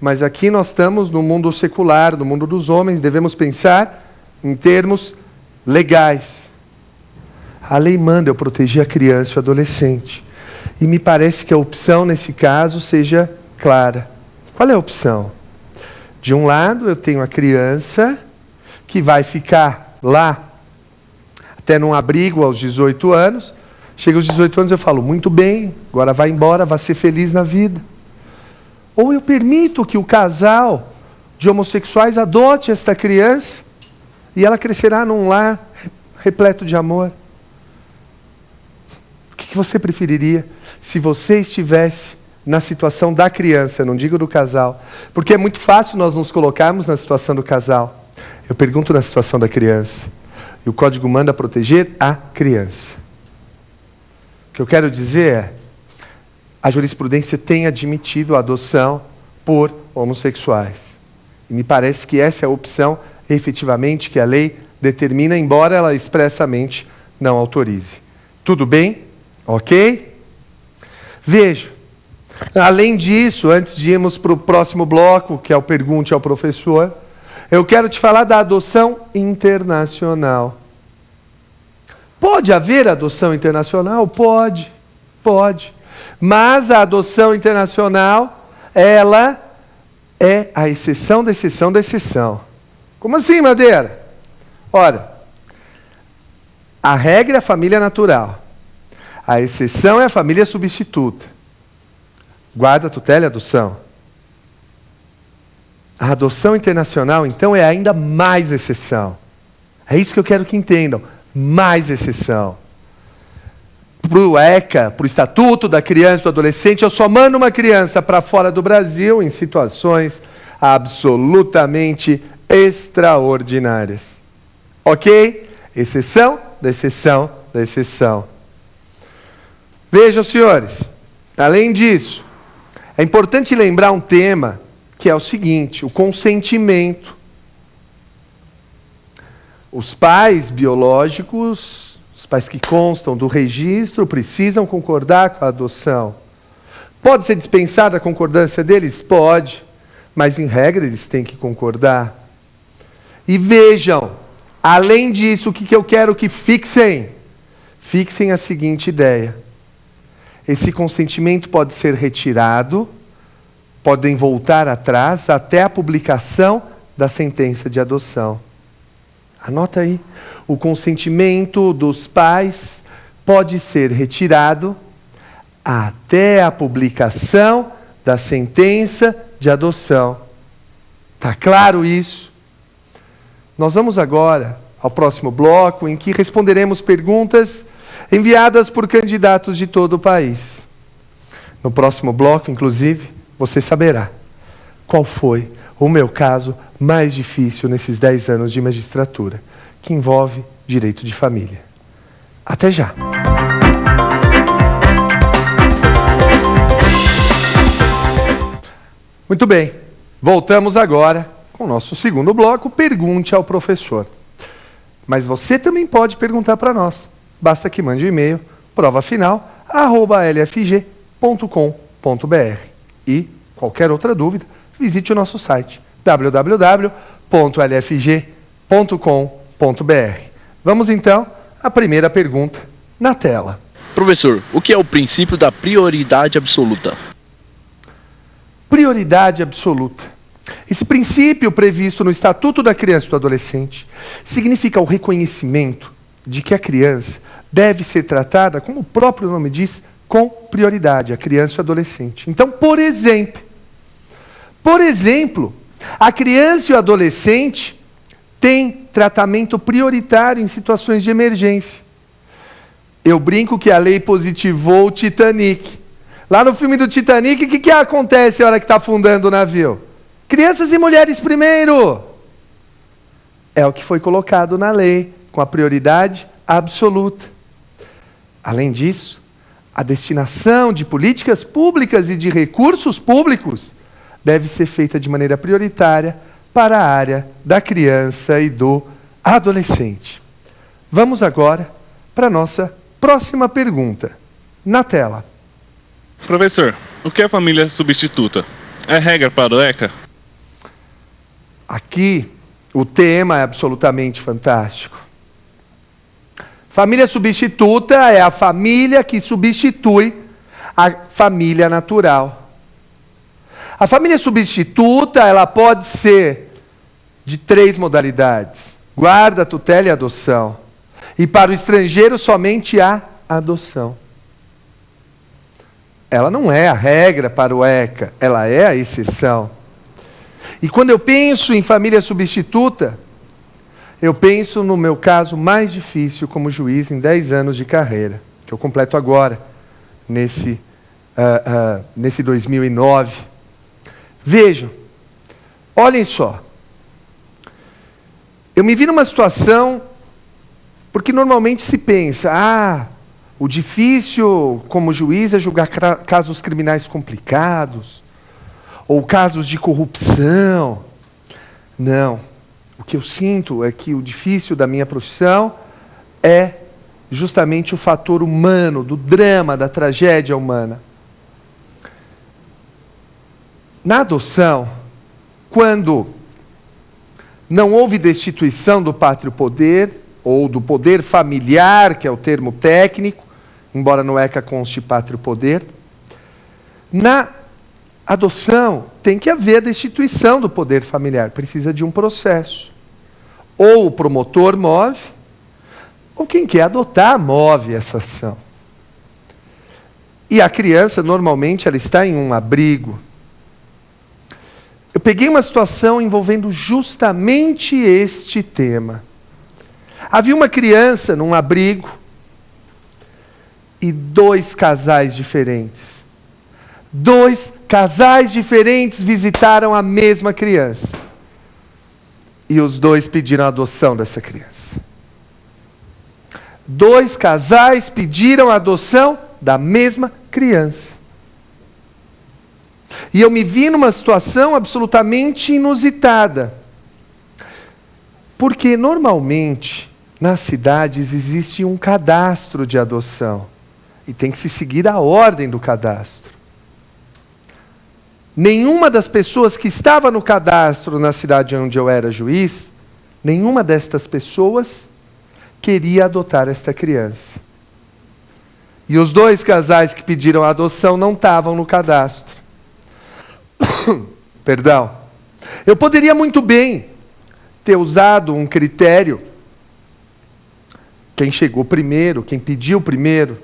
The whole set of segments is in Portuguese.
Mas aqui nós estamos no mundo secular, no mundo dos homens, devemos pensar em termos legais. A lei manda eu proteger a criança e o adolescente. E me parece que a opção nesse caso seja clara. Qual é a opção? De um lado, eu tenho a criança que vai ficar lá até num abrigo aos 18 anos. Chega aos 18 anos eu falo, muito bem, agora vai embora, vai ser feliz na vida. Ou eu permito que o casal de homossexuais adote esta criança e ela crescerá num lar repleto de amor. O que você preferiria se você estivesse na situação da criança, não digo do casal? Porque é muito fácil nós nos colocarmos na situação do casal. Eu pergunto na situação da criança. E o Código manda proteger a criança. O que eu quero dizer é, a jurisprudência tem admitido a adoção por homossexuais. E me parece que essa é a opção, efetivamente, que a lei determina, embora ela expressamente não autorize. Tudo bem? Ok? Veja, além disso, antes de irmos para o próximo bloco, que é o Pergunte ao Professor, eu quero te falar da adoção internacional. Pode haver adoção internacional? Pode. Mas a adoção internacional, ela é a exceção da exceção da exceção. Como assim, Madeira? Ora, a regra é a família natural. A exceção é a família substituta. Guarda, tutela e adoção. A adoção internacional, então, é ainda mais exceção. É isso que eu quero que entendam. Mais exceção. Para o ECA, para o Estatuto da Criança e do Adolescente, eu só mando uma criança para fora do Brasil em situações absolutamente extraordinárias. Ok? Exceção da exceção da exceção. Vejam, senhores, além disso, é importante lembrar um tema que é o seguinte, o consentimento. Os pais biológicos, os pais que constam do registro, precisam concordar com a adoção. Pode ser dispensada a concordância deles? Pode, mas em regra eles têm que concordar. E vejam, além disso, o que eu quero que fixem? Fixem a seguinte ideia. Esse consentimento pode ser retirado, podem voltar atrás até a publicação da sentença de adoção. Anota aí. O consentimento dos pais pode ser retirado até a publicação da sentença de adoção. Está claro isso? Nós vamos agora ao próximo bloco, em que responderemos perguntas enviadas por candidatos de todo o país. No próximo bloco, inclusive, você saberá qual foi o meu caso mais difícil nesses 10 anos de magistratura, que envolve direito de família. Até já! Muito bem, voltamos agora com o nosso segundo bloco, Pergunte ao Professor. Mas você também pode perguntar para nós. Basta que mande um e-mail, provafinal@lfg.com.br. E, qualquer outra dúvida, visite o nosso site, www.lfg.com.br. Vamos então à primeira pergunta na tela. Professor, o que é o princípio da prioridade absoluta? Prioridade absoluta. Esse princípio previsto no Estatuto da Criança e do Adolescente significa o reconhecimento de que a criança deve ser tratada, como o próprio nome diz, com prioridade, a criança e o adolescente. Então, por exemplo, a criança e o adolescente têm tratamento prioritário em situações de emergência. Eu brinco que a lei positivou o Titanic. Lá no filme do Titanic, o que acontece na hora que está afundando o navio? Crianças e mulheres primeiro. É o que foi colocado na lei, com a prioridade absoluta. Além disso, a destinação de políticas públicas e de recursos públicos deve ser feita de maneira prioritária para a área da criança e do adolescente. Vamos agora para a nossa próxima pergunta. Na tela. Professor, o que é família substituta? É regra para o ECA? Aqui, o tema é absolutamente fantástico. Família substituta é a família que substitui a família natural. A família substituta, ela pode ser de 3 modalidades: guarda, tutela e adoção. E para o estrangeiro, somente a adoção. Ela não é a regra para o ECA, ela é a exceção. E quando eu penso em família substituta, eu penso no meu caso mais difícil como juiz em 10 anos de carreira, que eu completo agora, nesse 2009. Vejam, olhem só. Eu me vi numa situação, porque normalmente se pensa, o difícil como juiz é julgar casos criminais complicados, ou casos de corrupção. Não. O que eu sinto é que o difícil da minha profissão é justamente o fator humano, do drama, da tragédia humana. Na adoção, quando não houve destituição do pátrio poder, ou do poder familiar, que é o termo técnico, embora no ECA conste pátrio poder, na adoção tem que haver a destituição do poder familiar, precisa de um processo. Ou o promotor move, ou quem quer adotar move essa ação. E a criança, normalmente, ela está em um abrigo. Eu peguei uma situação envolvendo justamente este tema. Havia uma criança num abrigo e 2 casais diferentes. 2 casais diferentes visitaram a mesma criança. E os 2 pediram a adoção dessa criança. 2 casais pediram a adoção da mesma criança. E eu me vi numa situação absolutamente inusitada. Porque normalmente, nas cidades existe um cadastro de adoção. E tem que se seguir a ordem do cadastro. Nenhuma das pessoas que estava no cadastro na cidade onde eu era juiz, nenhuma destas pessoas queria adotar esta criança. E os 2 casais que pediram a adoção não estavam no cadastro. Perdão. Eu poderia muito bem ter usado um critério. Quem chegou primeiro, quem pediu primeiro.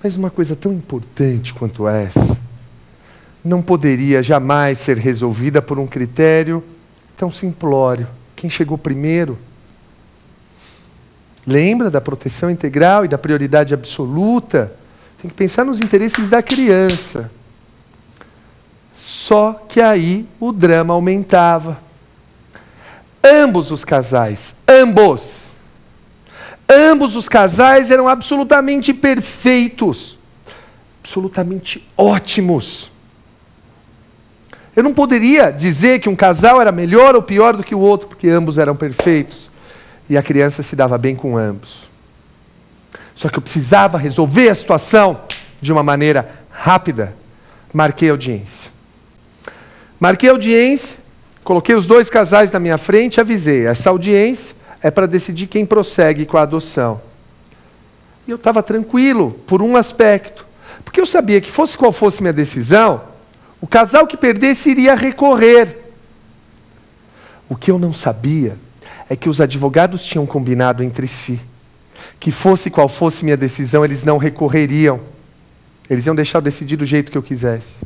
Mas uma coisa tão importante quanto essa não poderia jamais ser resolvida por um critério tão simplório. Quem chegou primeiro? Lembra da proteção integral e da prioridade absoluta? Tem que pensar nos interesses da criança. Só que aí o drama aumentava. Ambos os casais, ambos os casais eram absolutamente perfeitos, absolutamente ótimos. Eu não poderia dizer que um casal era melhor ou pior do que o outro, porque ambos eram perfeitos. E a criança se dava bem com ambos. Só que eu precisava resolver a situação de uma maneira rápida. Marquei audiência. Coloquei os 2 casais na minha frente e avisei. Essa audiência é para decidir quem prossegue com a adoção. E eu estava tranquilo, por um aspecto. Porque eu sabia que fosse qual fosse minha decisão, o casal que perdesse iria recorrer. O que eu não sabia é que os advogados tinham combinado entre si que fosse qual fosse minha decisão, eles não recorreriam. Eles iam deixar eu decidir do jeito que eu quisesse.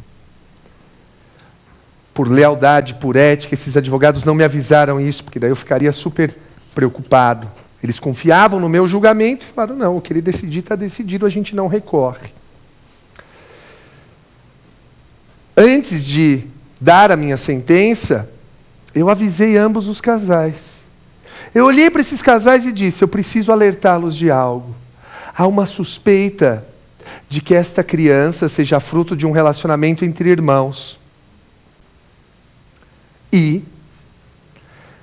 Por lealdade, por ética, esses advogados não me avisaram isso, porque daí eu ficaria super preocupado. Eles confiavam no meu julgamento e falaram, não, o que ele decidir está decidido, a gente não recorre. Antes de dar a minha sentença, eu avisei ambos os casais. Eu olhei para esses casais e disse, eu preciso alertá-los de algo. Há uma suspeita de que esta criança seja fruto de um relacionamento entre irmãos. E,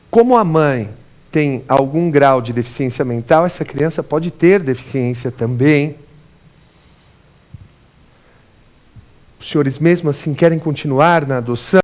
como a mãe tem algum grau de deficiência mental, essa criança pode ter deficiência também. Os senhores mesmo assim querem continuar na adoção?